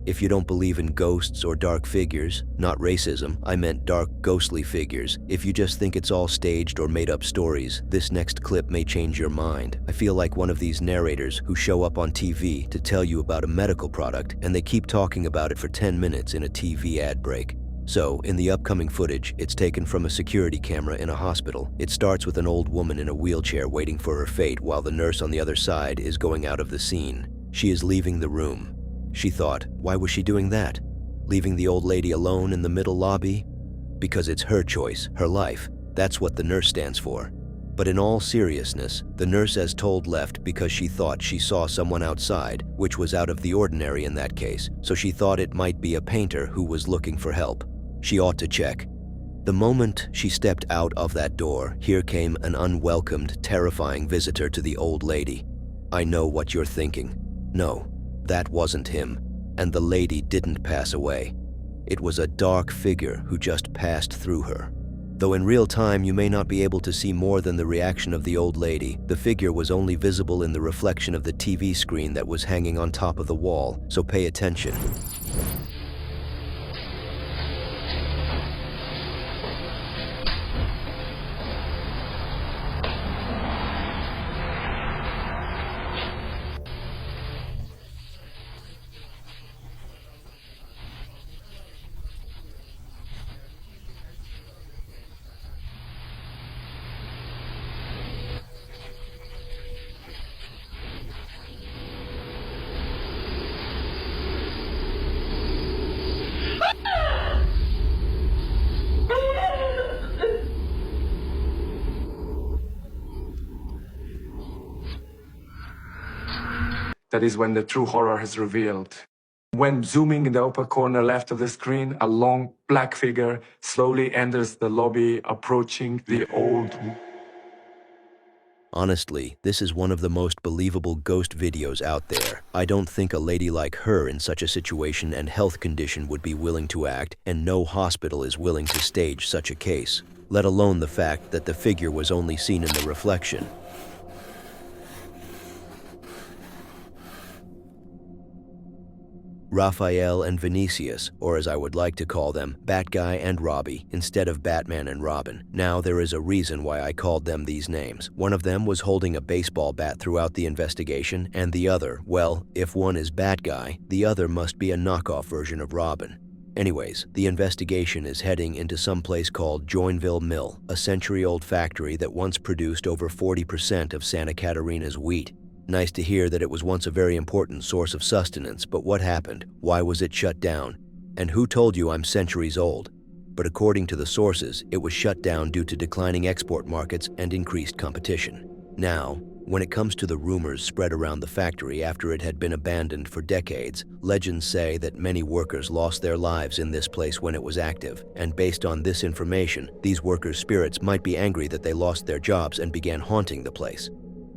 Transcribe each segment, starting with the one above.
If you don't believe in ghosts or dark figures, not racism, I meant dark, ghostly figures. If you just think it's all staged or made up stories, this next clip may change your mind. I feel like one of these narrators who show up on TV to tell you about a medical product and they keep talking about it for 10 minutes in a TV ad break. So, in the upcoming footage, it's taken from a security camera in a hospital. It starts with an old woman in a wheelchair waiting for her fate while the nurse on the other side is going out of the scene. She is leaving the room. She thought, why was she doing that? Leaving the old lady alone in the middle lobby? Because it's her choice, her life. That's what the nurse stands for. But in all seriousness, the nurse as told left because she thought she saw someone outside, which was out of the ordinary in that case, so she thought it might be a painter who was looking for help. She ought to check. The moment she stepped out of that door, here came an unwelcomed, terrifying visitor to the old lady. I know what you're thinking. No. That wasn't him, and the lady didn't pass away. It was a dark figure who just passed through her. Though in real time you may not be able to see more than the reaction of the old lady, the figure was only visible in the reflection of the TV screen that was hanging on top of the wall, so pay attention. That is when the true horror is revealed. When zooming in the upper corner left of the screen, a long black figure slowly enters the lobby, approaching the old. Honestly, this is one of the most believable ghost videos out there. I don't think a lady like her in such a situation and health condition would be willing to act, and no hospital is willing to stage such a case, let alone the fact that the figure was only seen in the reflection. Raphael and Vinicius, or as I would like to call them, Bat Guy and Robbie, instead of Batman and Robin. Now, there is a reason why I called them these names. One of them was holding a baseball bat throughout the investigation, and the other, well, if one is Bat Guy, the other must be a knockoff version of Robin. Anyways, the investigation is heading into some place called Joinville Mill, a century-old factory that once produced over 40% of Santa Catarina's wheat. Nice to hear that it was once a very important source of sustenance, but what happened? Why was it shut down? And who told you I'm centuries old? But according to the sources, it was shut down due to declining export markets and increased competition. Now, when it comes to the rumors spread around the factory after it had been abandoned for decades, legends say that many workers lost their lives in this place when it was active, and based on this information, these workers' spirits might be angry that they lost their jobs and began haunting the place.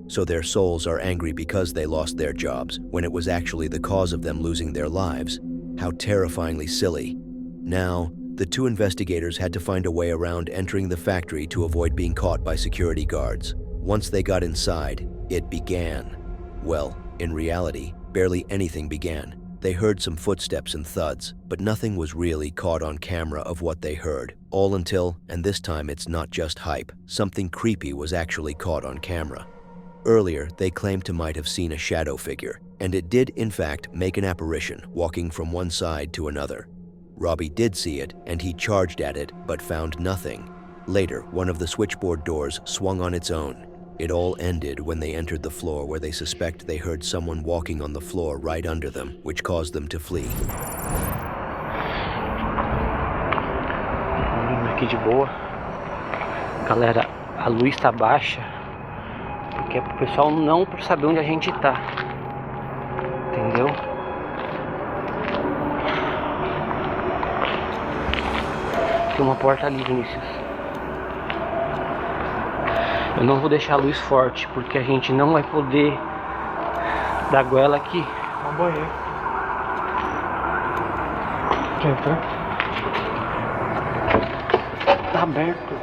So their souls are angry because they lost their jobs, when it was actually the cause of them losing their lives. How terrifyingly silly. Now, the two investigators had to find a way around entering the factory to avoid being caught by security guards. Once they got inside, it began. Well, in reality, barely anything began. They heard some footsteps and thuds, but nothing was really caught on camera of what they heard. All until, and this time it's not just hype, something creepy was actually caught on camera. Earlier, they claimed to might have seen a shadow figure, and it did in fact make an apparition, walking from one side to another. Robbie did see it, and he charged at it, but found nothing. Later, one of the switchboard doors swung on its own. It all ended when they entered the floor where they suspect they heard someone walking on the floor right under them, which caused them to flee. Aqui de boa. Galera, a luz tá baixa. Porque é pro pessoal não saber onde a gente tá. Entendeu? Tem uma porta ali, Vinícius. Eu não vou deixar a luz forte, porque a gente não vai poder dar goela aqui. Uma banheira. Quer entrar? Tá aberto.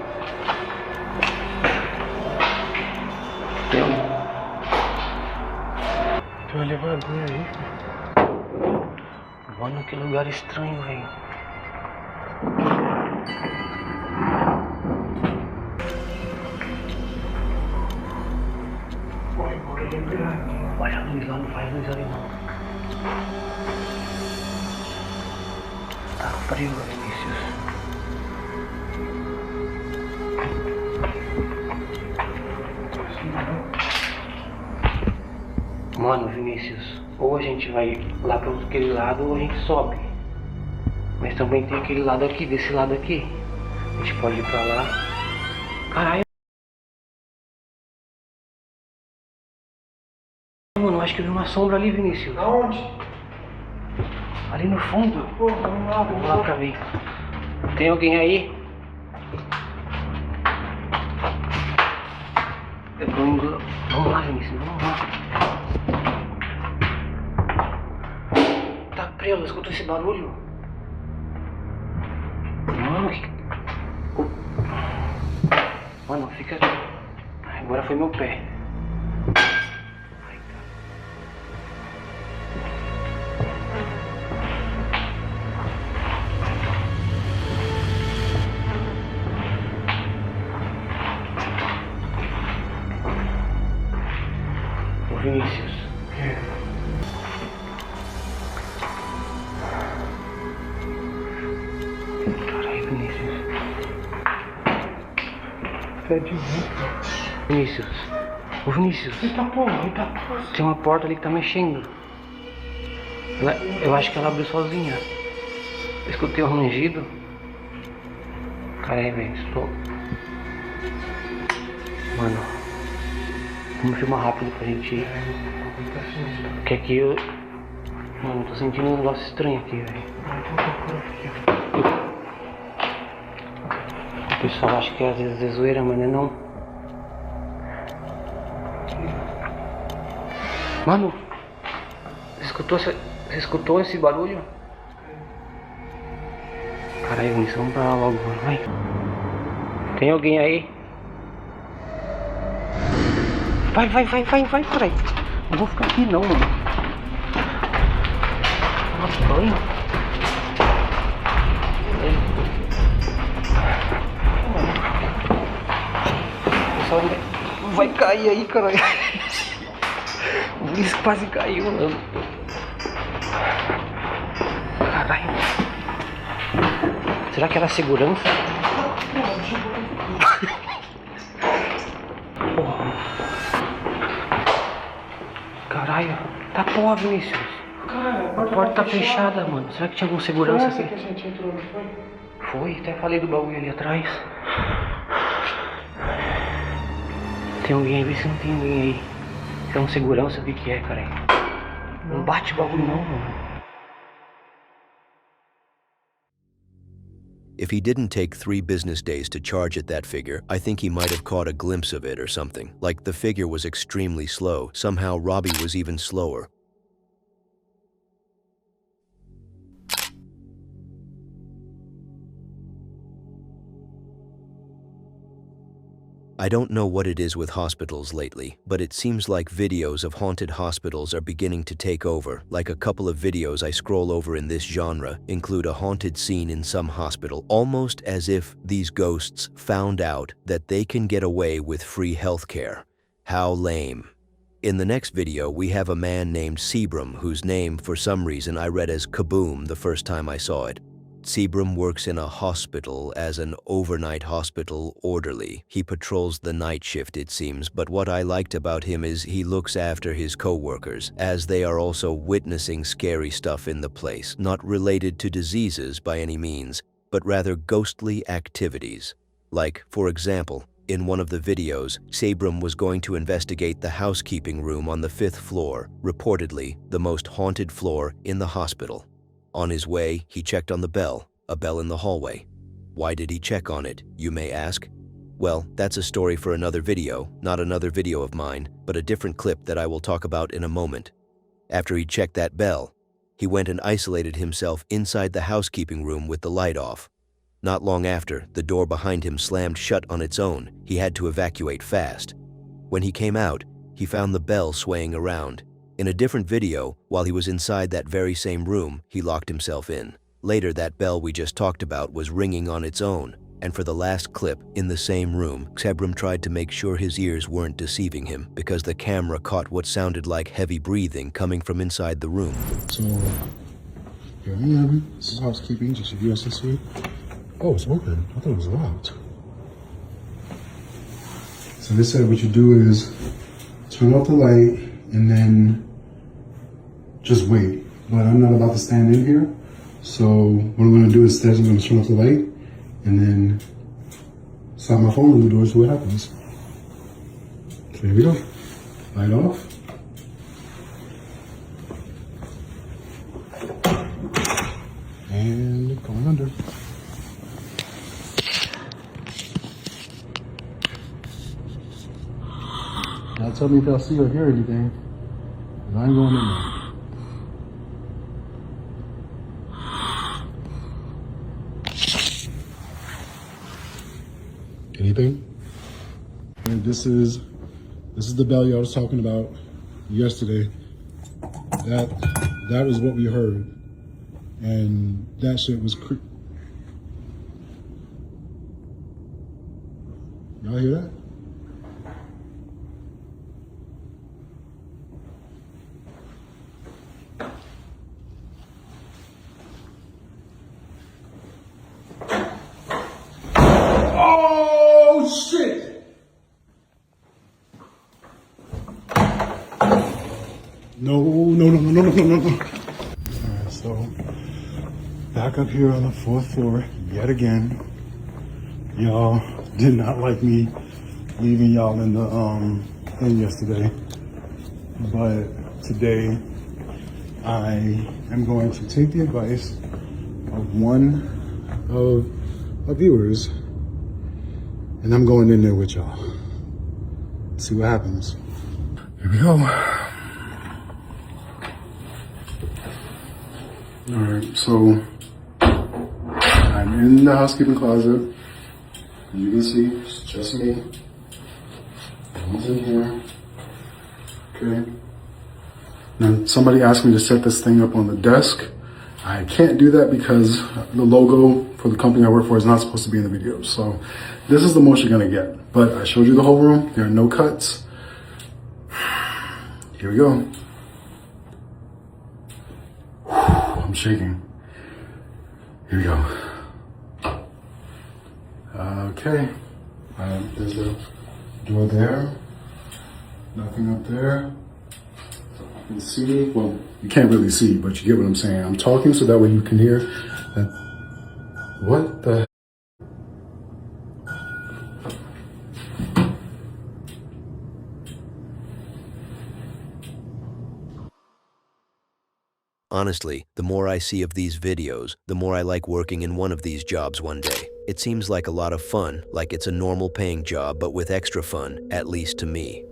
Tem um elevador aí. Mano, que lugar estranho, velho. Olha a luz lá, não faz luz ali não. Tá frio, Vinícius. Mano, Vinícius, ou a gente vai lá para aquele lado ou a gente sobe. Mas também tem aquele lado aqui, desse lado aqui. A gente pode ir pra lá. Caralho. Mano, acho que eu vi uma sombra ali, Vinícius. Aonde? Ali no fundo. Pô, vamos lá, Vamos lá pra ver. Tem alguém aí? Vamos lá, Vinícius, vamos lá. Tá preso, escuta esse barulho. Mano, que... Mano, fica... Agora foi meu pé. Ai, cara. Ô Vinícius. Caralho, Vinícius. Pé de vento. Vinícius. Ô Vinícius. Eita porra, eita porra. Tem uma porta ali que tá mexendo. Eu acho que ela abriu sozinha. Eu escutei um rangido. Caralho, velho, estou... Mano, vamos filmar rápido pra gente ir. Porque aqui eu... Mano, eu tô sentindo um negócio estranho aqui, velho. O pessoal acha que às vezes é zoeira, mas não é não. Mano, você escutou esse barulho? Caralho, Vinícius, vamos pra lá logo, mano, vai. Tem alguém aí? Vai, caralho. Não vou ficar aqui não, mano. Nossa, banho. O pessoal vai cair aí, caralho. O Vinícius quase caiu, mano. Caralho. Será que era segurança? Porra. Caralho. Tá porra, Vinícius. Cara, A porta tá fechada, mano. Será que tinha algum segurança Foi essa aqui? que a gente entrou, não foi? Foi, até falei do bagulho ali atrás. Tem alguém aí? Vê se não tem ninguém aí. Se é um segurança, o que é, cara? Não bate o bagulho não, mano. If he didn't take 3 business days to charge at that figure, I think he might have caught a glimpse of it or something. Like the figure was extremely slow. Somehow Robbie was even slower. I don't know what it is with hospitals lately, but it seems like videos of haunted hospitals are beginning to take over. Like a couple of videos I scroll over in this genre include a haunted scene in some hospital, almost as if these ghosts found out that they can get away with free healthcare. How lame. In the next video, we have a man named Sebrum, whose name, for some reason, I read as Kaboom the first time I saw it. Sebrum works in a hospital as an overnight hospital orderly. He patrols the night shift, it seems, but what I liked about him is he looks after his co-workers, as they are also witnessing scary stuff in the place, not related to diseases by any means, but rather ghostly activities. Like, for example, in one of the videos, Sebrum was going to investigate the housekeeping room on the 5th floor, reportedly the most haunted floor in the hospital. On his way, he checked on the bell, a bell in the hallway. Why did he check on it, you may ask? Well, that's a story for another video, not another video of mine, but a different clip that I will talk about in a moment. After he checked that bell, he went and isolated himself inside the housekeeping room with the light off. Not long after, the door behind him slammed shut on its own. He had to evacuate fast. When he came out, he found the bell swaying around. In a different video, while he was inside that very same room, he locked himself in. Later, that bell we just talked about was ringing on its own, and for the last clip, in the same room, Xebram tried to make sure his ears weren't deceiving him because the camera caught what sounded like heavy breathing coming from inside the room. So, here I am. This is housekeeping, just so you guys can see. Oh, it's open. I thought it was locked. So they said what you do is turn off the light and then just wait. But I'm not about to stand in here. So what I'm gonna do instead is I'm gonna turn off the light and then slide my phone in the door and see what happens. So here we go. Light off. And going under. Now tell me if y'all see or hear anything. And I ain't going in there. Anything? And this is the bell y'all was talking about yesterday. That was what we heard. And that shit was Y'all hear that? Oh shit! No. Alright, so back up here on the 4th floor yet again. Y'all did not like me leaving y'all in the thing yesterday. But today I am going to take the advice of one of our viewers, and I'm going in there with y'all. See what happens. Here we go. All right, so I'm in the housekeeping closet. You can see it's just me. No one's in here. Okay. Now somebody asked me to set this thing up on the desk. I can't do that because the logo for the company I work for is not supposed to be in the video. So this is the most you're gonna get. But I showed you the whole room. There are no cuts. Here we go. I'm shaking. Here we go. Okay. There's a door there. Nothing up there. You can see, well, you can't really see, but you get what I'm saying. I'm talking so that way you can hear that. What the? Honestly, the more I see of these videos, the more I like working in one of these jobs one day. It seems like a lot of fun, like it's a normal paying job, but with extra fun, at least to me.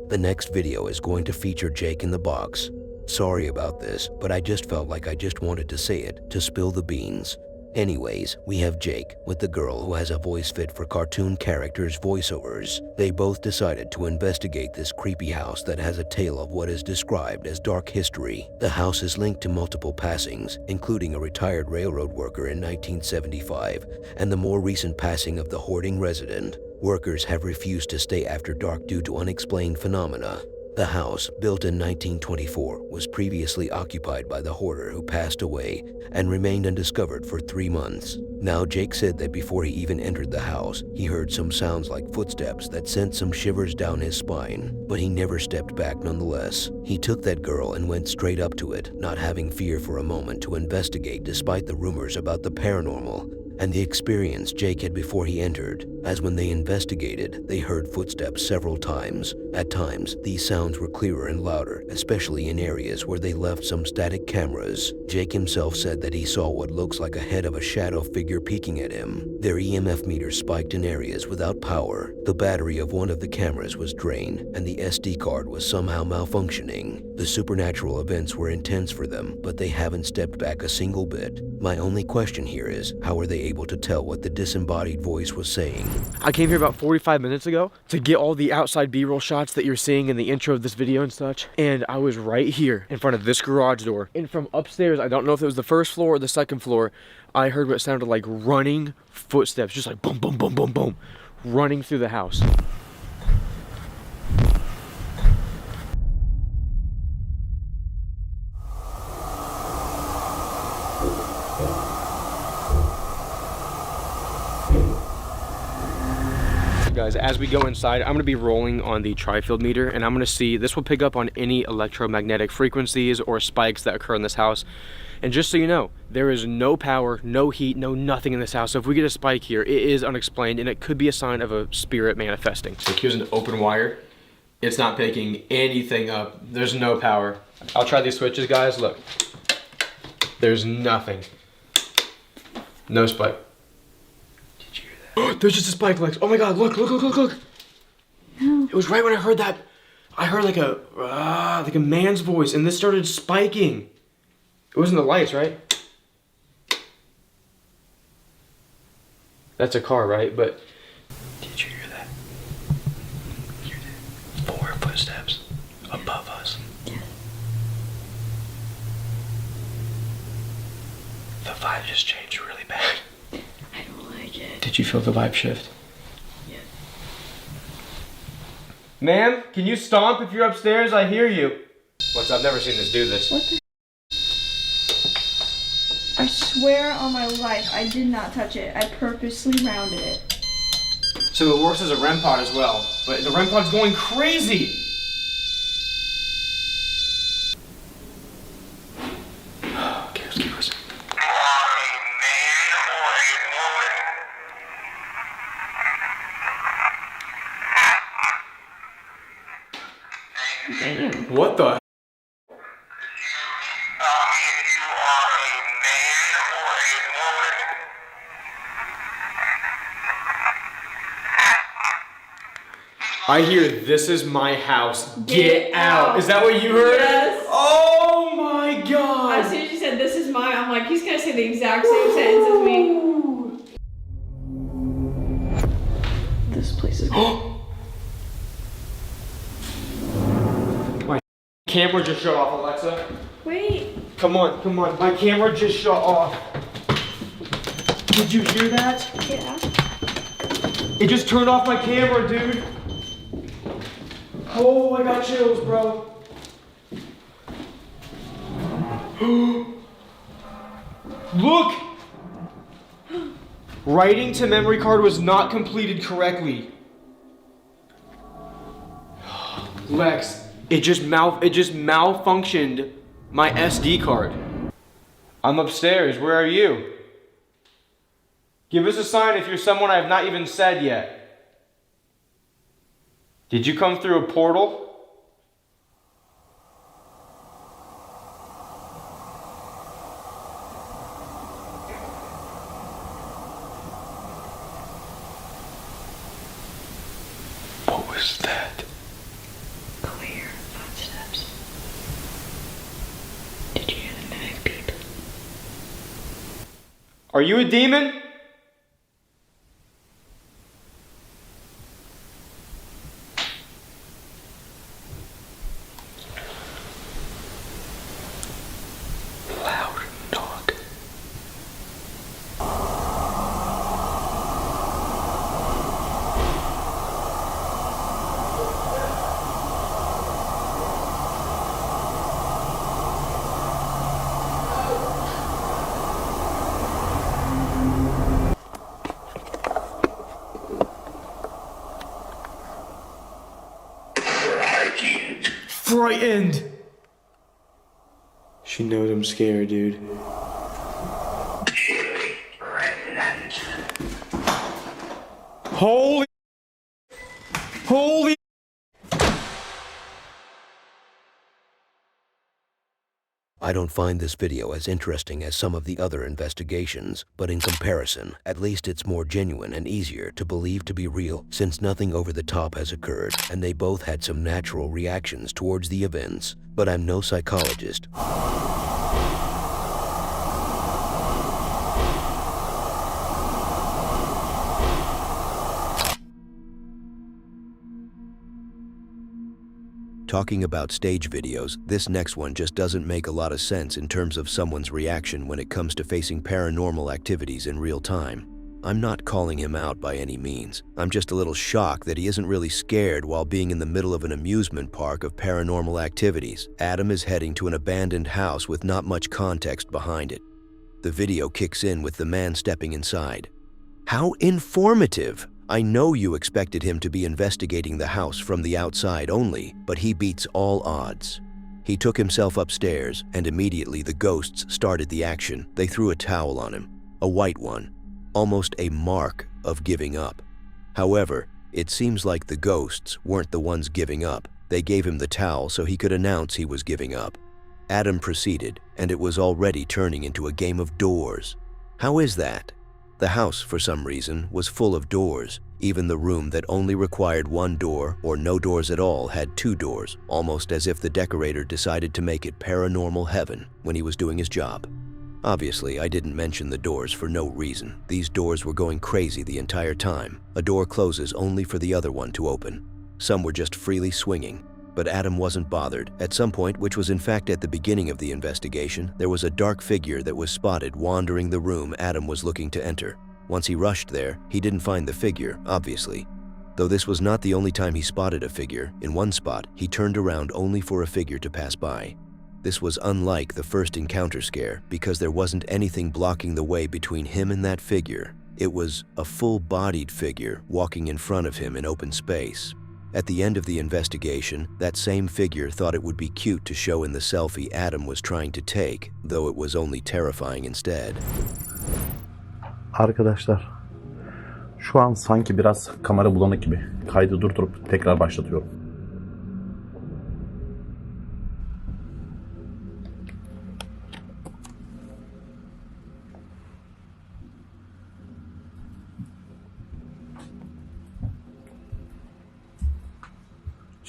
The next video is going to feature Jake in the box. Sorry about this, but I just felt like I just wanted to say it, to spill the beans. Anyways, we have Jake with the girl who has a voice fit for cartoon characters' voiceovers. They both decided to investigate this creepy house that has a tale of what is described as dark history. The house is linked to multiple passings, including a retired railroad worker in 1975 and the more recent passing of the hoarding resident. Workers have refused to stay after dark due to unexplained phenomena. The house, built in 1924, was previously occupied by the hoarder who passed away and remained undiscovered for 3 months. Now, Jake said that before he even entered the house, he heard some sounds like footsteps that sent some shivers down his spine, but he never stepped back nonetheless. He took that girl and went straight up to it, not having fear for a moment to investigate despite the rumors about the paranormal and the experience Jake had before he entered, as when they investigated, they heard footsteps several times. At times, these sounds were clearer and louder, especially in areas where they left some static cameras. Jake himself said that he saw what looks like a head of a shadow figure peeking at him. Their EMF meter spiked in areas without power. The battery of one of the cameras was drained, and the SD card was somehow malfunctioning. The supernatural events were intense for them, but they haven't stepped back a single bit. My only question here is, how are they able to tell what the disembodied voice was saying. I came here about 45 minutes ago to get all the outside B-roll shots that you're seeing in the intro of this video and such. And I was right here in front of this garage door. And from upstairs, I don't know if it was the first floor or the second floor, I heard what sounded like running footsteps, just like boom, boom, boom, boom, boom, running through the house. Guys, as we go inside, I'm going to be rolling on the tri-field meter, and I'm going to see, this will pick up on any electromagnetic frequencies or spikes that occur in this house. And just so you know, there is no power, no heat, no nothing in this house. So if we get a spike here, it is unexplained, and it could be a sign of a spirit manifesting. So here's an open wire. It's not picking anything up. There's no power. I'll try these switches, guys. Look, there's nothing. No spike. There's just a spike, Lex. Oh my God, look. No. It was right when I heard that. I heard like a man's voice, and this started spiking. It wasn't the lights, right? That's a car, right? But did you hear that? You did. 4 footsteps above us. Yeah. The vibe just changed really bad. Did you feel the vibe shift? Yeah. Ma'am, can you stomp if you're upstairs? I hear you. I've never seen this do this. What the? I swear on my life, I did not touch it. I purposely rounded it. So it works as a REM pod as well, but the REM pod's going crazy. Okay, let's keep listening. Damn. What the? I hear, "This is my house. Get out." Is that what you heard? Yes. Oh my God. As soon as you said, "This is mine," I'm like, he's gonna say the exact same sentence as me. This place is My camera just shut off, Alexa. Wait. Come on. My camera just shut off. Did you hear that? Yeah. It just turned off my camera, dude. Oh, I got chills, bro. Look! Writing to memory card was not completed correctly. Lex, it just malfunctioned my SD card. I'm upstairs. Where are you? Give us a sign if you're someone I have not even said yet. Did you come through a portal? What was that? Clear footsteps. Did you hear the mimic beep? Are you a demon? Frightened. She knows I'm scared, dude. Holy. I don't find this video as interesting as some of the other investigations, but in comparison, at least it's more genuine and easier to believe to be real, since nothing over the top has occurred, and they both had some natural reactions towards the events. But I'm no psychologist. Talking about stage videos, this next one just doesn't make a lot of sense in terms of someone's reaction when it comes to facing paranormal activities in real time. I'm not calling him out by any means. I'm just a little shocked that he isn't really scared while being in the middle of an amusement park of paranormal activities. Adam is heading to an abandoned house with not much context behind it. The video kicks in with the man stepping inside. How informative! I know you expected him to be investigating the house from the outside only, but he beats all odds. He took himself upstairs, and immediately the ghosts started the action. They threw a towel on him, a white one, almost a mark of giving up. However, it seems like the ghosts weren't the ones giving up. They gave him the towel so he could announce he was giving up. Adam proceeded, and it was already turning into a game of doors. How is that? The house, for some reason, was full of doors. Even the room that only required one door or no doors at all had two doors, almost as if the decorator decided to make it paranormal heaven when he was doing his job. Obviously, I didn't mention the doors for no reason. These doors were going crazy the entire time. A door closes only for the other one to open. Some were just freely swinging. But Adam wasn't bothered. At some point, which was in fact at the beginning of the investigation, there was a dark figure that was spotted wandering the room Adam was looking to enter. Once he rushed there, he didn't find the figure, obviously. Though this was not the only time he spotted a figure, in one spot, he turned around only for a figure to pass by. This was unlike the first encounter scare because there wasn't anything blocking the way between him and that figure. It was a full-bodied figure walking in front of him in open space. At the end of the investigation, that same figure thought it would be cute to show in the selfie Adam was trying to take, though it was only terrifying instead. Arkadaşlar, şu an sanki biraz kamera bulanık gibi. Kaydı durdurup tekrar başlatıyorum.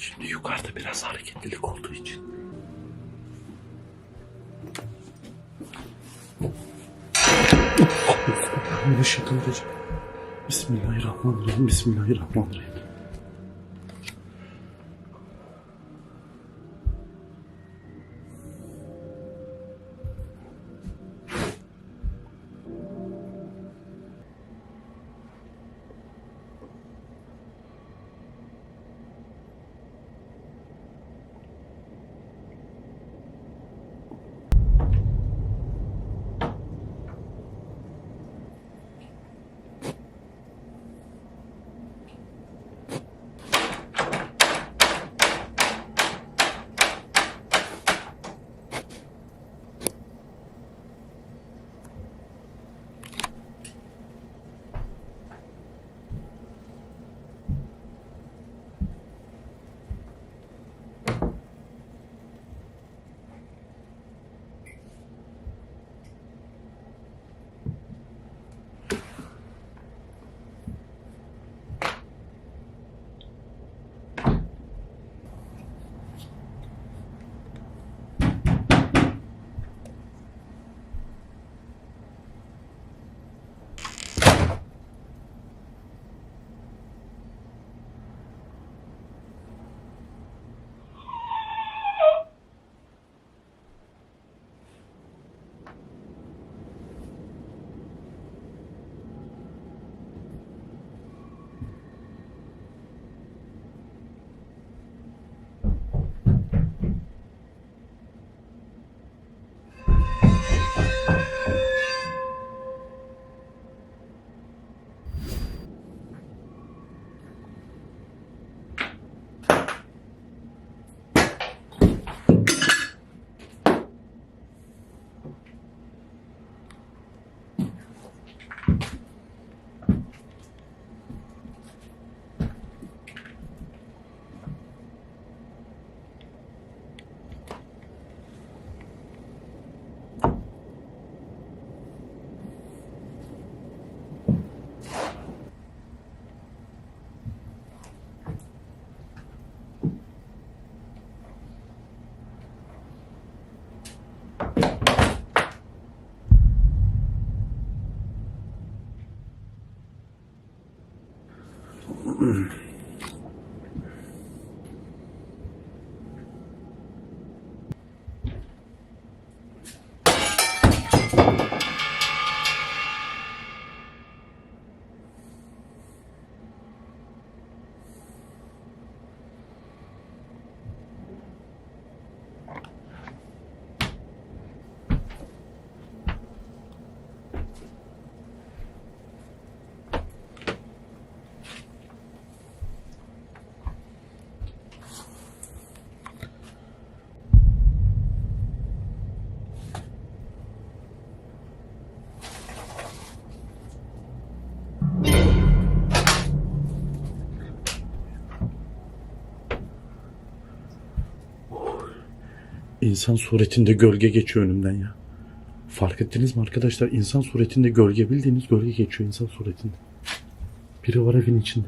Şimdi yukarıda biraz hareketlilik olduğu için. Bismillahirrahmanirrahim. Bismillahirrahmanirrahim. Bismillahirrahmanirrahim. İnsan suretinde gölge geçiyor önümden ya. Fark ettiniz mi arkadaşlar? İnsan suretinde gölge, bildiğiniz gölge geçiyor insan suretinde. Biri var evin içinde.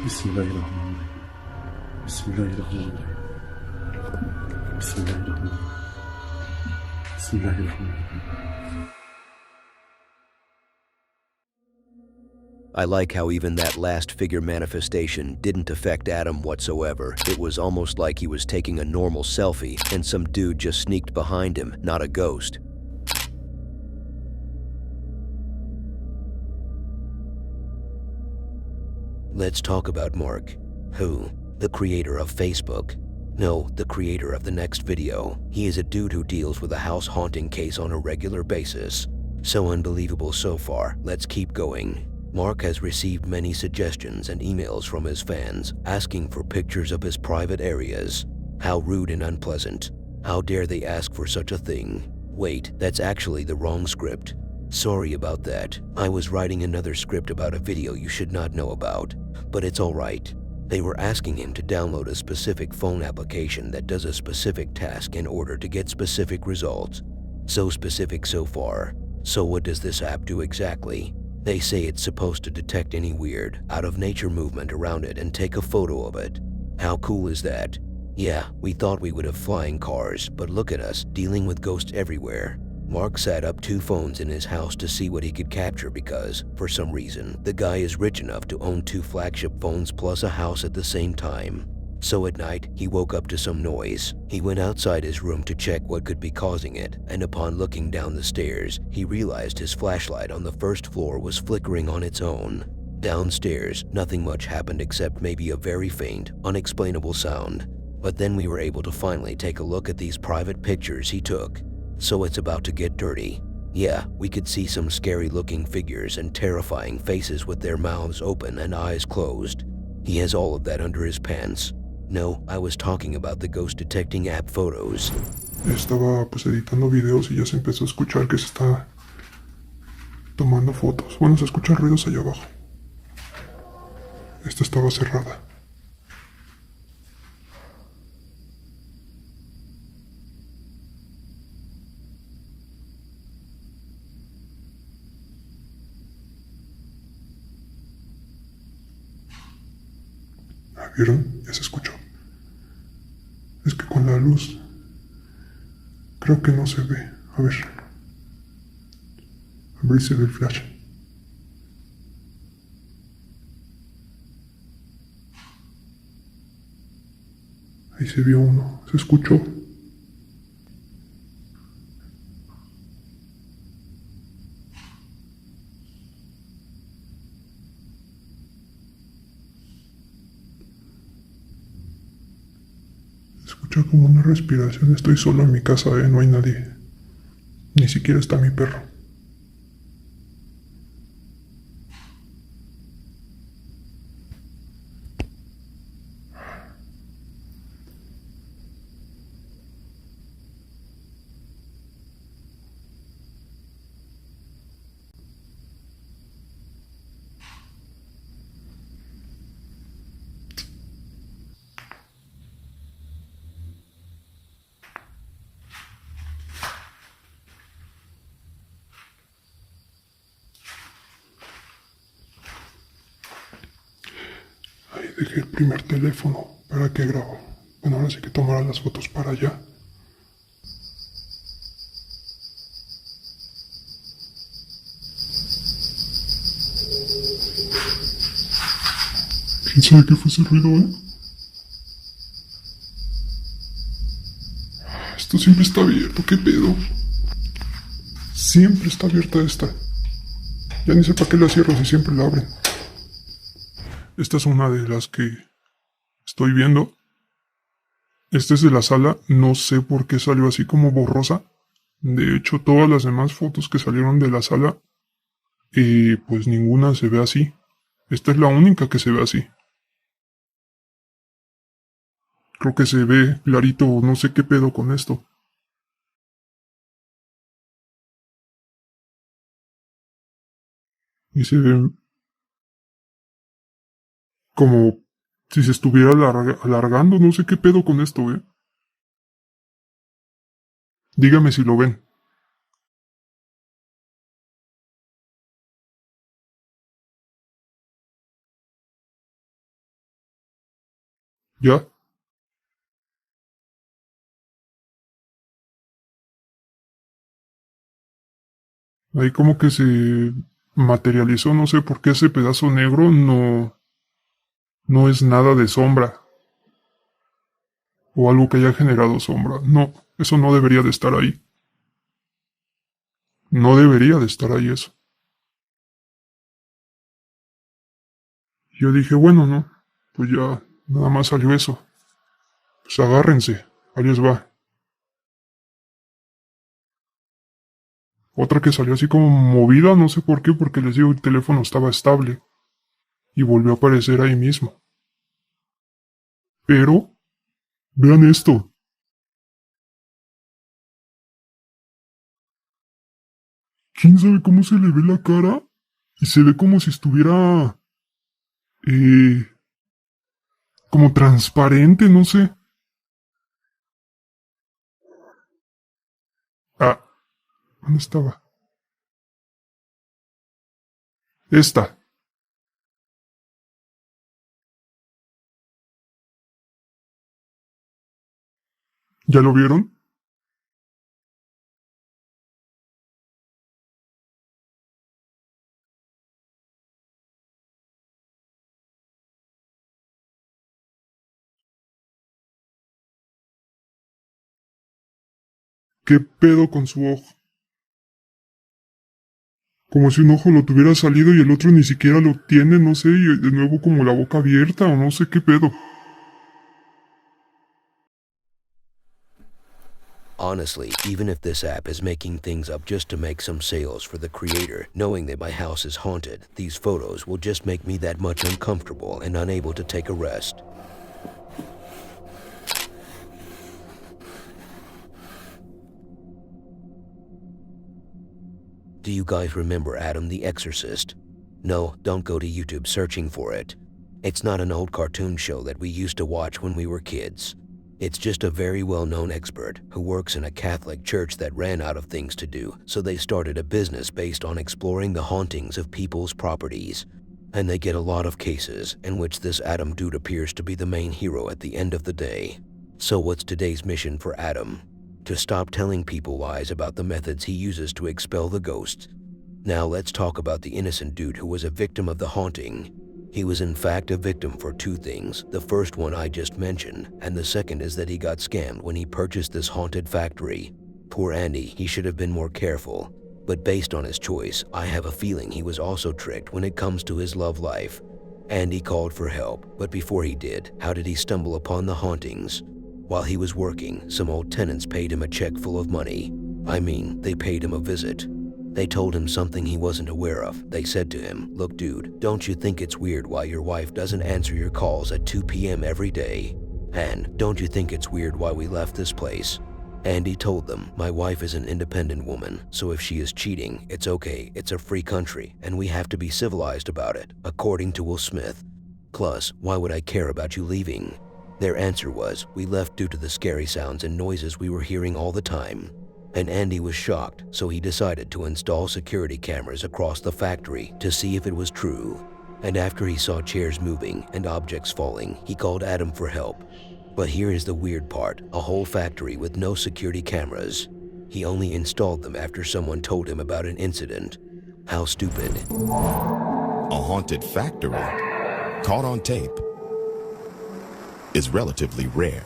Bismillahirrahmanirrahim. Bismillahirrahmanirrahim. Bismillahirrahmanirrahim. Bismillahirrahmanirrahim. I like how even that last figure manifestation didn't affect Adam whatsoever. It was almost like he was taking a normal selfie and some dude just sneaked behind him, not a ghost. Let's talk about Mark. Who? The creator of Facebook? No, the creator of the next video. He is a dude who deals with a house haunting case on a regular basis. So unbelievable so far, let's keep going. Mark has received many suggestions and emails from his fans asking for pictures of his private areas. How rude and unpleasant. How dare they ask for such a thing? Wait, that's actually the wrong script. Sorry about that. I was writing another script about a video you should not know about, but it's alright. They were asking him to download a specific phone application that does a specific task in order to get specific results. So specific so far. So what does this app do exactly? They say it's supposed to detect any weird, out-of-nature movement around it and take a photo of it. How cool is that? Yeah, we thought we would have flying cars, but look at us, dealing with ghosts everywhere. Mark set up 2 phones in his house to see what he could capture because, for some reason, the guy is rich enough to own 2 flagship phones plus a house at the same time. So at night, he woke up to some noise. He went outside his room to check what could be causing it, and upon looking down the stairs, he realized his flashlight on the first floor was flickering on its own. Downstairs, nothing much happened except maybe a very faint, unexplainable sound. But then we were able to finally take a look at these private pictures he took. So it's about to get dirty. Yeah, we could see some scary-looking figures and terrifying faces with their mouths open and eyes closed. He has all of that under his pants. No, I was talking about the ghost detecting app photos. Estaba pues editando videos y ya se empezó a escuchar que se está tomando fotos. Bueno, se escuchan ruidos allá abajo. Esta estaba cerrada. ¿Vieron? Ya se escuchó. Es que con la luz creo que no se ve. A ver. A ver si se ve el flash. Ahí se vio uno. Se escuchó. Escucha como una respiración. Estoy solo en mi casa, no hay nadie. Ni siquiera está mi perro. Ahí dejé el primer teléfono. ¿Para qué grabo? Bueno, ahora sí que tomará las fotos para allá. ¿Quién sabe qué fue ese ruido, Esto siempre está abierto, ¿qué pedo? Siempre está abierta esta. Ya ni sé para qué la cierro si siempre la abren. Esta es una de las que estoy viendo. Esta es de la sala. No sé por qué salió así como borrosa. De hecho, todas las demás fotos que salieron de la sala, pues ninguna se ve así. Esta es la única que se ve así. Creo que se ve clarito, no sé qué pedo con esto. Y se ve como si se estuviera alargando, no sé qué pedo con esto, Dígame si lo ven. ¿Ya? Ahí como que se materializó, no sé por qué ese pedazo negro no es nada de sombra. O algo que haya generado sombra. No, eso no debería de estar ahí. No debería de estar ahí eso. Yo dije, bueno, no, pues ya nada más salió eso. Pues agárrense, ahí les va. Otra que salió así como movida, no sé por qué, porque les digo el teléfono estaba estable. Y volvió a aparecer ahí mismo. Pero, vean esto. ¿Quién sabe cómo se le ve la cara? Y se ve como si estuviera... como transparente, no sé. Ah, ¿dónde estaba? Esta. ¿Ya lo vieron? ¿Qué pedo con su ojo? Como si un ojo lo tuviera salido y el otro ni siquiera lo tiene, no sé, y de nuevo como la boca abierta o no sé qué pedo. Honestly, even if this app is making things up just to make some sales for the creator, knowing that my house is haunted, these photos will just make me that much uncomfortable and unable to take a rest. Do you guys remember Adam the Exorcist? No, don't go to YouTube searching for it. It's not an old cartoon show that we used to watch when we were kids. It's just a very well-known expert who works in a Catholic church that ran out of things to do, so they started a business based on exploring the hauntings of people's properties. And they get a lot of cases in which this Adam dude appears to be the main hero at the end of the day. So what's today's mission for Adam? To stop telling people lies about the methods he uses to expel the ghosts. Now let's talk about the innocent dude who was a victim of the haunting. He was in fact a victim for two things. The first one I just mentioned, and the second is that he got scammed when he purchased this haunted factory. Poor Andy, he should have been more careful. But based on his choice, I have a feeling he was also tricked when it comes to his love life. Andy called for help, but before he did, how did he stumble upon the hauntings? While he was working, some old tenants paid him a check full of money. I mean, they paid him a visit. They told him something he wasn't aware of. They said to him, "Look dude, don't you think it's weird why your wife doesn't answer your calls at 2 p.m. every day? And don't you think it's weird why we left this place?" Andy told them, "My wife is an independent woman, so if she is cheating, it's okay, it's a free country, and we have to be civilized about it, according to Will Smith. Plus, why would I care about you leaving?" Their answer was, "We left due to the scary sounds and noises we were hearing all the time." And Andy was shocked, so he decided to install security cameras across the factory to see if it was true. And after he saw chairs moving and objects falling, he called Adam for help. But here is the weird part, a whole factory with no security cameras. He only installed them after someone told him about an incident. How stupid. A haunted factory, caught on tape, is relatively rare.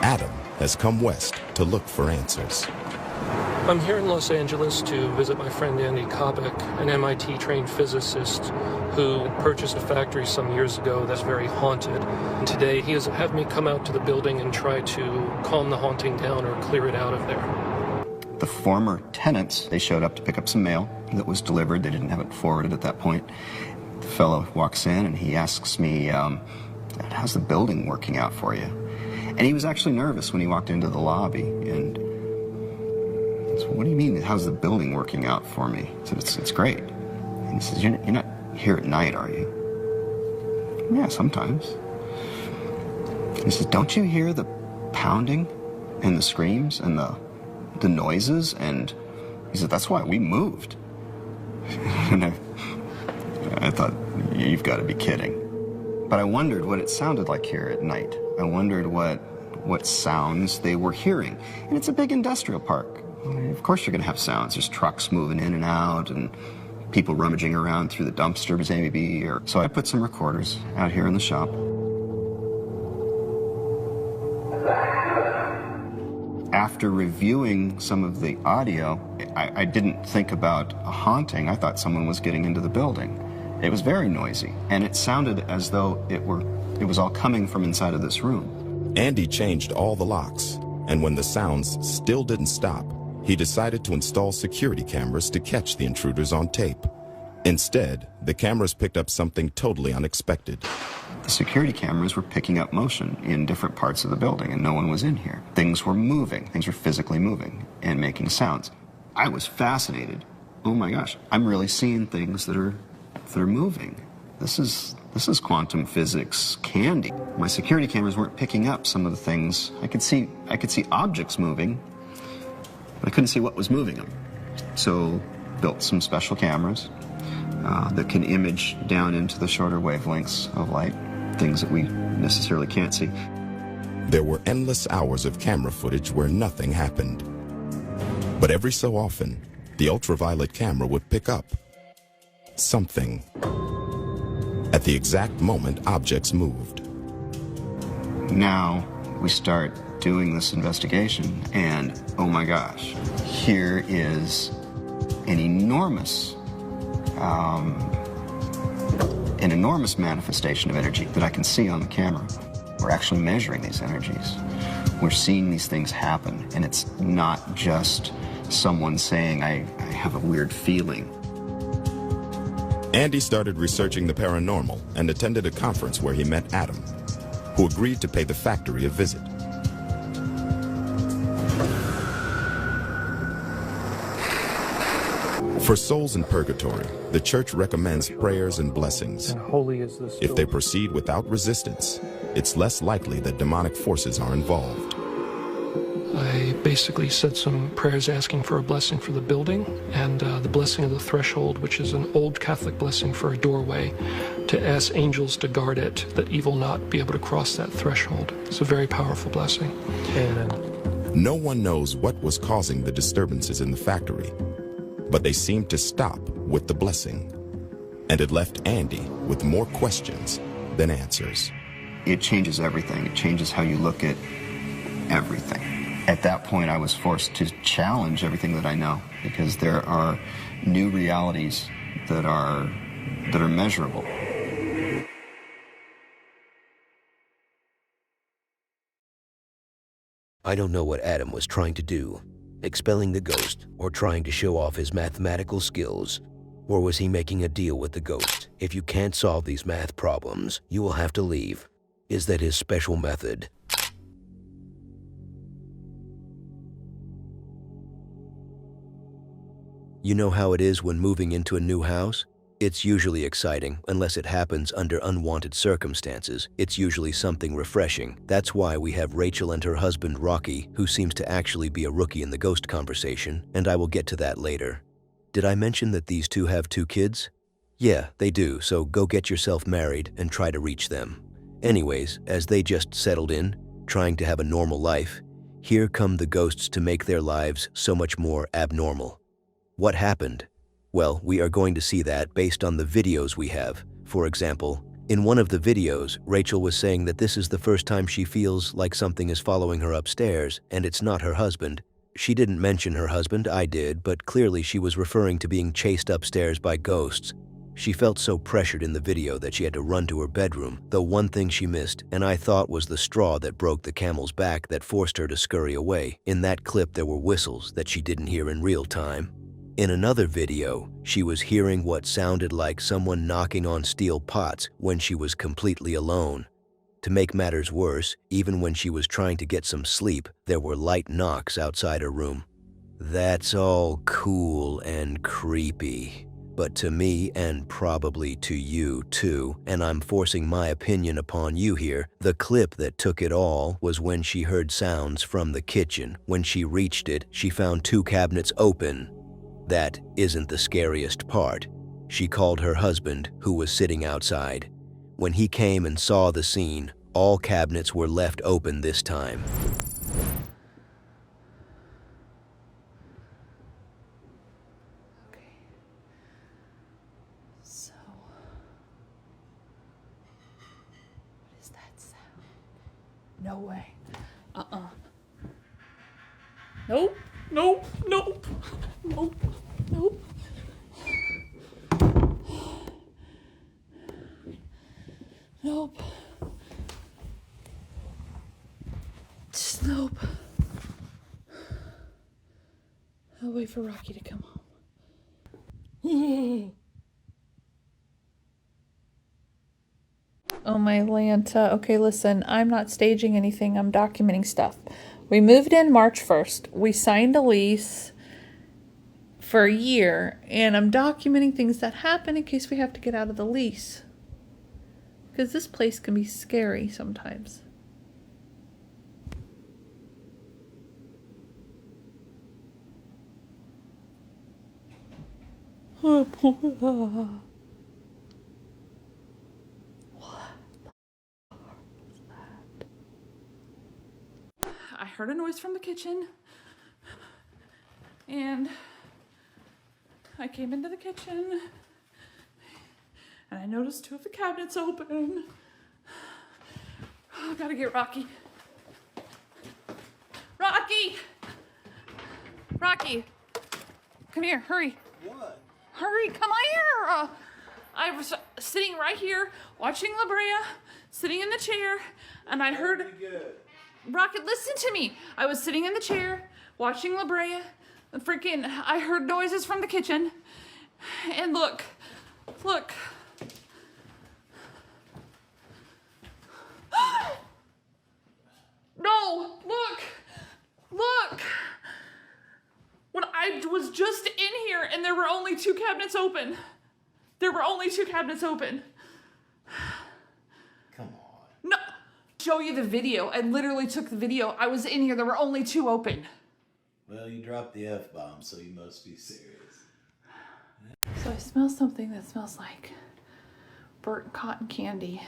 Adam has come west to look for answers. I'm here in Los Angeles to visit my friend Andy Kopic, an MIT-trained physicist who purchased a factory some years ago that's very haunted. And today he has had me come out to the building and try to calm the haunting down or clear it out of there. The former tenants, they showed up to pick up some mail that was delivered. They didn't have it forwarded at that point. The fellow walks in and he asks me, "How's the building working out for you?" And he was actually nervous when he walked into the lobby. And so, "What do you mean, how's the building working out for me?" I said, it's great. And he says, you're not here at night, are you?" "Yeah, sometimes." He says, "Don't you hear the pounding and the screams and the noises?" And he said, "That's why we moved." And I thought, you've got to be kidding. But I wondered what it sounded like here at night. I wondered what sounds they were hearing. And it's a big industrial park. I mean, of course you're going to have sounds. There's trucks moving in and out and people rummaging around through the dumpsters maybe. So I put some recorders out here in the shop. After reviewing some of the audio, I didn't think about a haunting. I thought someone was getting into the building. It was very noisy, and it sounded as though it was all coming from inside of this room. Andy changed all the locks, and when the sounds still didn't stop, he decided to install security cameras to catch the intruders on tape. Instead, the cameras picked up something totally unexpected. The security cameras were picking up motion in different parts of the building, and no one was in here. Things were moving. Things were physically moving and making sounds. I was fascinated. Oh my gosh, I'm really seeing things that are moving. This is quantum physics candy. My security cameras weren't picking up some of the things. I could see objects moving, but I couldn't see what was moving them. So built some special cameras that can image down into the shorter wavelengths of light, things that we necessarily can't see. There were endless hours of camera footage where nothing happened. But every so often, the ultraviolet camera would pick up something. At the exact moment objects moved. Now we start doing this investigation, and oh my gosh, here is an enormous manifestation of energy that I can see on the camera. We're actually measuring these energies. We're seeing these things happen, and it's not just someone saying, I have a weird feeling. Andy started researching the paranormal and attended a conference where he met Adam, who agreed to pay the factory a visit. For souls in purgatory, the church recommends prayers and blessings. And holy is this If they proceed without resistance, it's less likely that demonic forces are involved. I basically said some prayers asking for a blessing for the building and the blessing of the threshold, which is an old Catholic blessing for a doorway, to ask angels to guard it, that evil not be able to cross that threshold. It's a very powerful blessing. Amen. No one knows what was causing the disturbances in the factory, but they seemed to stop with the blessing, and it left Andy with more questions than answers. It changes everything. It changes how you look at everything. At that point, I was forced to challenge everything that I know, because there are new realities that are measurable. I don't know what Adam was trying to do, expelling the ghost or trying to show off his mathematical skills. Or was he making a deal with the ghost? If you can't solve these math problems, you will have to leave. Is that his special method? You know how it is when moving into a new house? It's usually exciting, unless it happens under unwanted circumstances. It's usually something refreshing. That's why we have Rachel and her husband Rocky, who seems to actually be a rookie in the ghost conversation, and I will get to that later. Did I mention that these two have 2 kids? Yeah, they do, so go get yourself married and try to reach them. Anyways, as they just settled in, trying to have a normal life, here come the ghosts to make their lives so much more abnormal. What happened? Well, we are going to see that based on the videos we have. For example, in one of the videos, Rachel was saying that this is the first time she feels like something is following her upstairs, and it's not her husband. She didn't mention her husband, I did, but clearly she was referring to being chased upstairs by ghosts. She felt so pressured in the video that she had to run to her bedroom, though one thing she missed, and I thought was the straw that broke the camel's back that forced her to scurry away. In that clip there were whistles that she didn't hear in real time. In another video, she was hearing what sounded like someone knocking on steel pots when she was completely alone. To make matters worse, even when she was trying to get some sleep, there were light knocks outside her room. That's all cool and creepy. But to me, and probably to you too, and I'm forcing my opinion upon you here, the clip that took it all was when she heard sounds from the kitchen. When she reached it, she found 2 cabinets open. That isn't the scariest part. She called her husband, who was sitting outside. When he came and saw the scene, all cabinets were left open this time. Okay. So, what is that sound? No way. Nope. Nope. Nope. Nope. Nope. Nope. Just nope. I'll wait for Rocky to come home. Oh my Lanta. Okay, listen, I'm not staging anything. I'm documenting stuff. We moved in March 1st. We signed a lease for a year, and I'm documenting things that happen in case we have to get out of the lease. Because this place can be scary sometimes. I heard a noise from the kitchen, and I came into the kitchen, and I noticed 2 of the cabinets open. I gotta get Rocky. Rocky! Rocky! Come here, hurry. What? Hurry, come on here! I was sitting right here, watching La Brea, sitting in the chair, and I heard... Rocket, listen to me. I was sitting in the chair, watching La Brea, and I heard noises from the kitchen. And look. No, look. When I was just in here and there were only 2 cabinets open. Come on. No. Show you the video. I literally took the video. I was in here. There were only 2 open. Well, you dropped the F-bomb, so you must be serious. So I smell something that smells like burnt cotton candy.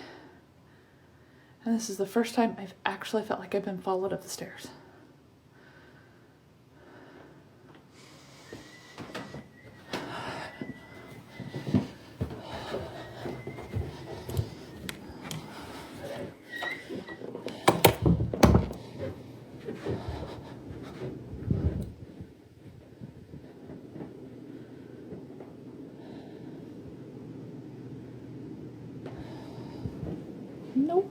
And this is the first time I've actually felt like I've been followed up the stairs. Nope.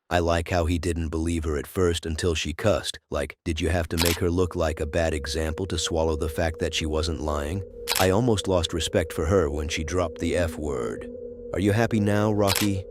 I like how he didn't believe her at first until she cussed. Like, did you have to make her look like a bad example to swallow the fact that she wasn't lying? I almost lost respect for her when she dropped the F word. Are you happy now, Rocky?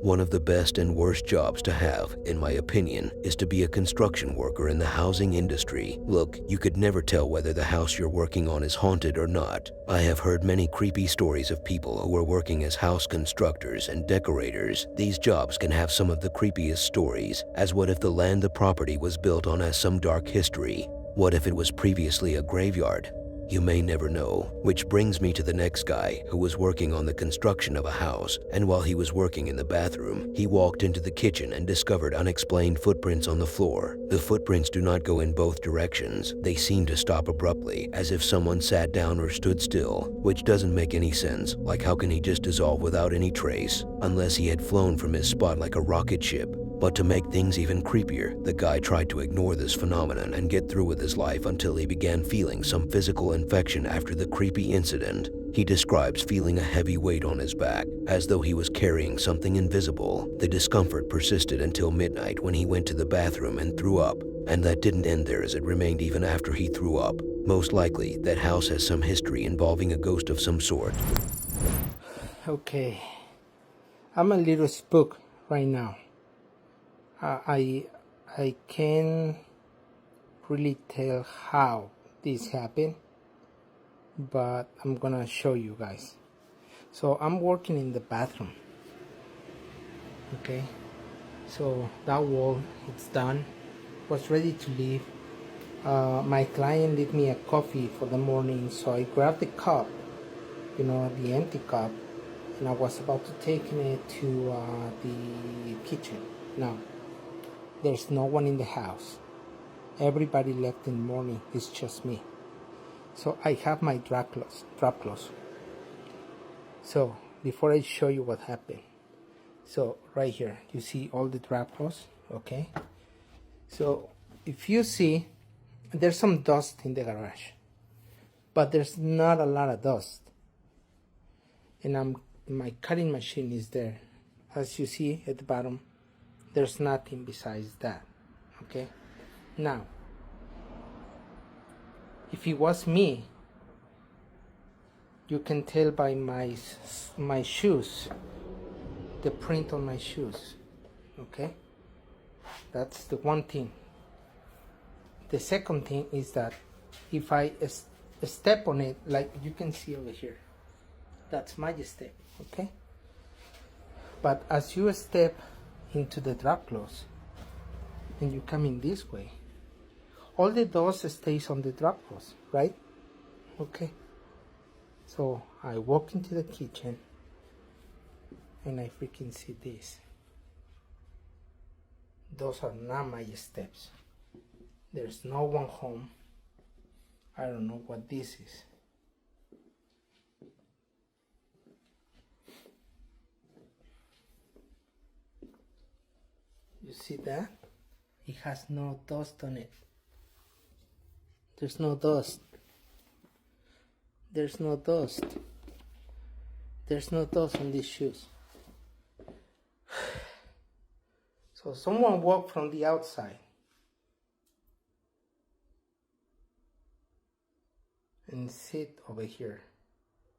One of the best and worst jobs to have, in my opinion, is to be a construction worker in the housing industry. Look, you could never tell whether the house you're working on is haunted or not. I have heard many creepy stories of people who are working as house constructors and decorators. These jobs can have some of the creepiest stories, as what if the land the property was built on has some dark history? What if it was previously a graveyard? You may never know. Which brings me to the next guy who was working on the construction of a house, and while he was working in the bathroom, he walked into the kitchen and discovered unexplained footprints on the floor. The footprints do not go in both directions. They seem to stop abruptly, as if someone sat down or stood still, which doesn't make any sense. Like, how can he just dissolve without any trace? Unless he had flown from his spot like a rocket ship. But to make things even creepier, the guy tried to ignore this phenomenon and get through with his life until he began feeling some physical infection after the creepy incident. He describes feeling a heavy weight on his back, as though he was carrying something invisible. The discomfort persisted until midnight when he went to the bathroom and threw up. And that didn't end there, as it remained even after he threw up. Most likely, that house has some history involving a ghost of some sort. Okay, I'm a little spooked right now. I can't really tell how this happened, but I'm gonna show you guys. So I'm working in the bathroom. Okay, so that wall, it's done. Was ready to leave. My client left me a coffee for the morning, so I grabbed the cup, you know, the empty cup, and I was about to take it to the kitchen. Now, there's no one in the house. Everybody left in the morning. It's just me. So I have my drop clothes. So before I show you what happened, so right here you see all the drop clothes. Okay. So if you see, there's some dust in the garage, but there's not a lot of dust. And my cutting machine is there, as you see at the bottom. There's nothing besides that. Okay. Now, if it was me, you can tell by my shoes, the print on my shoes. Okay. That's the one thing. The second thing is that if I step on it, like you can see over here, that's my step. Okay. But as you step into the drop clothes, and you come in this way. All the dust stays on the dropbox, right? Okay. So I walk into the kitchen and I freaking see this. Those are not my steps. There's no one home. I don't know what this is. You see that? It has no dust on it. There's no dust. There's no dust. There's no dust on these shoes. So someone walked from the outside and sit over here.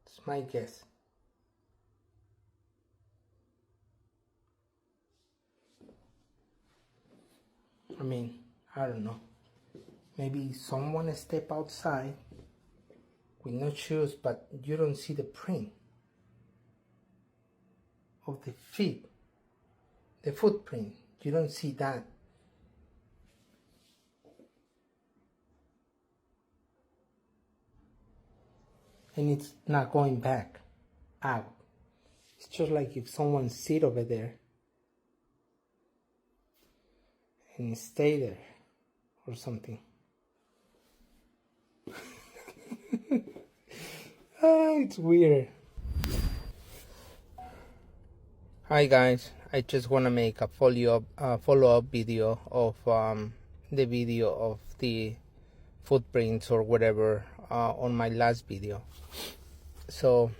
It's my guess. I mean, I don't know. Maybe someone step outside with no shoes, but you don't see the print of the feet, the footprint. You don't see that. And it's not going back out. It's just like if someone sit over there and stay there or something. It's weird. Hi guys, I just want to make a follow-up video of the video of the footprints or whatever on my last video. So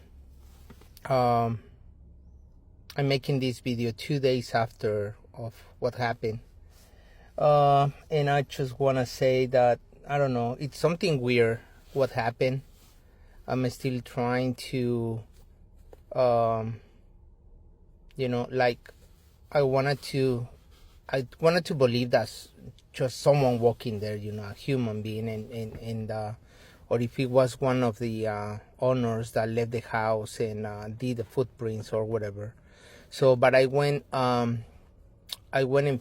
I'm making this video 2 days after of what happened, and I just want to say that I don't know, it's something weird what happened. I'm still trying to you know, like I wanted to believe that's just someone walking there, you know, a human being, and or if it was one of the owners that left the house and did the footprints or whatever. So, but I went and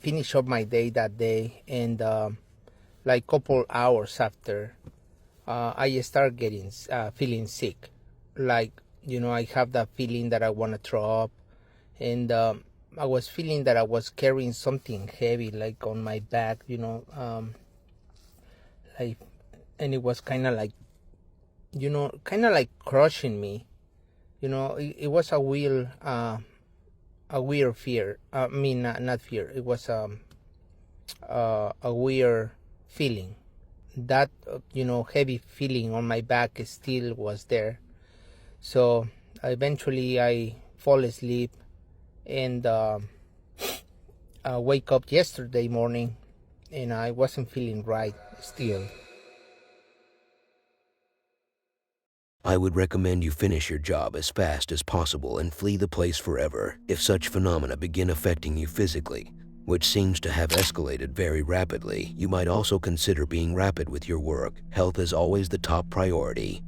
finished up my day that day, and like couple hours after, I start getting feeling sick. Like, you know, I have that feeling that I want to throw up, and I was feeling that I was carrying something heavy, like on my back, you know, like, and it was kind of like, you know, kind of like crushing me, you know. It was a weird fear. I mean, not fear. It was a weird feeling. That you know, heavy feeling on my back still was there. So eventually I fall asleep, and I wake up yesterday morning, and I wasn't feeling right still. I would recommend you finish your job as fast as possible and flee the place forever if such phenomena begin affecting you physically, which seems to have escalated very rapidly. You might also consider being rapid with your work. Health is always the top priority.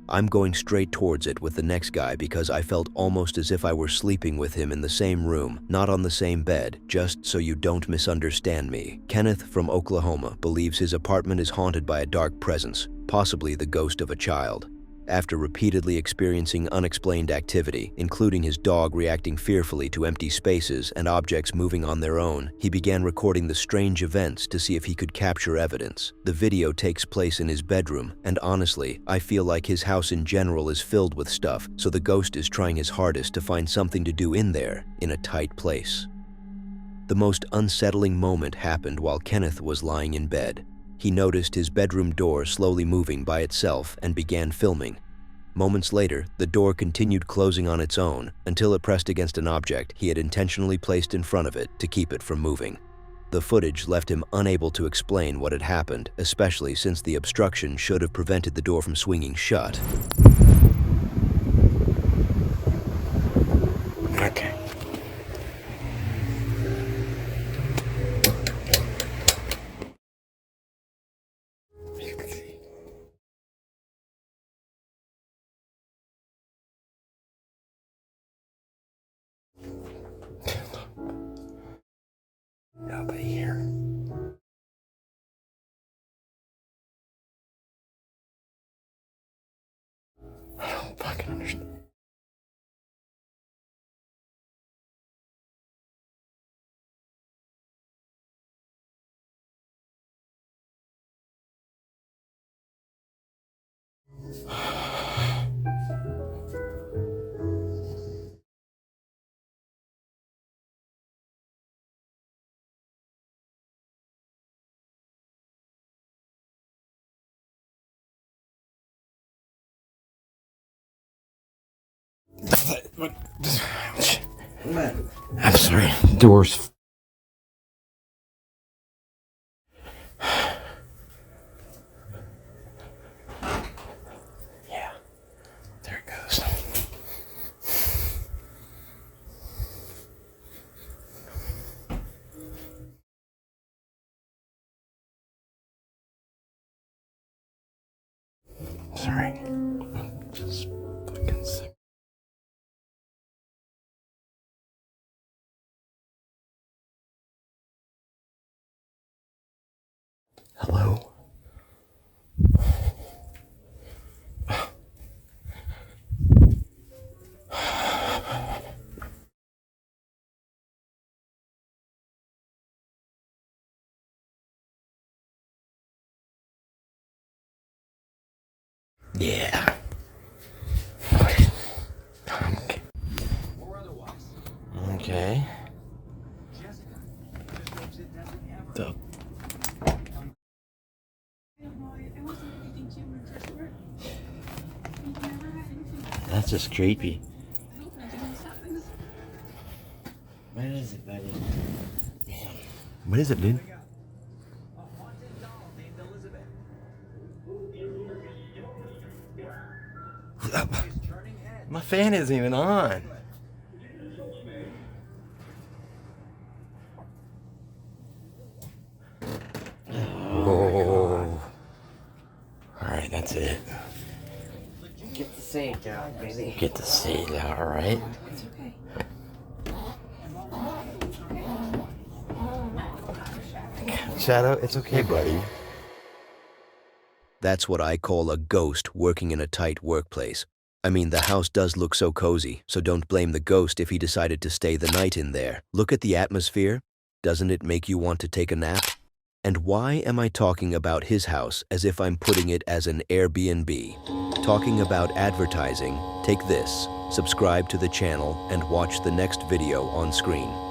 I'm going straight towards it with the next guy because I felt almost as if I were sleeping with him in the same room, not on the same bed, just so you don't misunderstand me. Kenneth from Oklahoma believes his apartment is haunted by a dark presence, possibly the ghost of a child. After repeatedly experiencing unexplained activity, including his dog reacting fearfully to empty spaces and objects moving on their own, he began recording the strange events to see if he could capture evidence. The video takes place in his bedroom, and honestly, I feel like his house in general is filled with stuff, so the ghost is trying his hardest to find something to do in there, in a tight place. The most unsettling moment happened while Kenneth was lying in bed. He noticed his bedroom door slowly moving by itself and began filming. Moments later, the door continued closing on its own until it pressed against an object he had intentionally placed in front of it to keep it from moving. The footage left him unable to explain what had happened, especially since the obstruction should have prevented the door from swinging shut. Okay. I'm sorry. Doors. Yeah. There it goes. Sorry. Just fucking sick. Hello? Yeah. Okay. The That's just creepy. What is it, buddy? What is it, dude? My fan isn't even on. Oh. Alright, that's it. Get the sage out, baby. Get the sage out, alright? It's okay. Shadow, it's okay, buddy. That's what I call a ghost working in a tight workplace. I mean, the house does look so cozy, so don't blame the ghost if he decided to stay the night in there. Look at the atmosphere. Doesn't it make you want to take a nap? And why am I talking about his house as if I'm putting it as an Airbnb? Talking about advertising, take this, subscribe to the channel, and watch the next video on screen.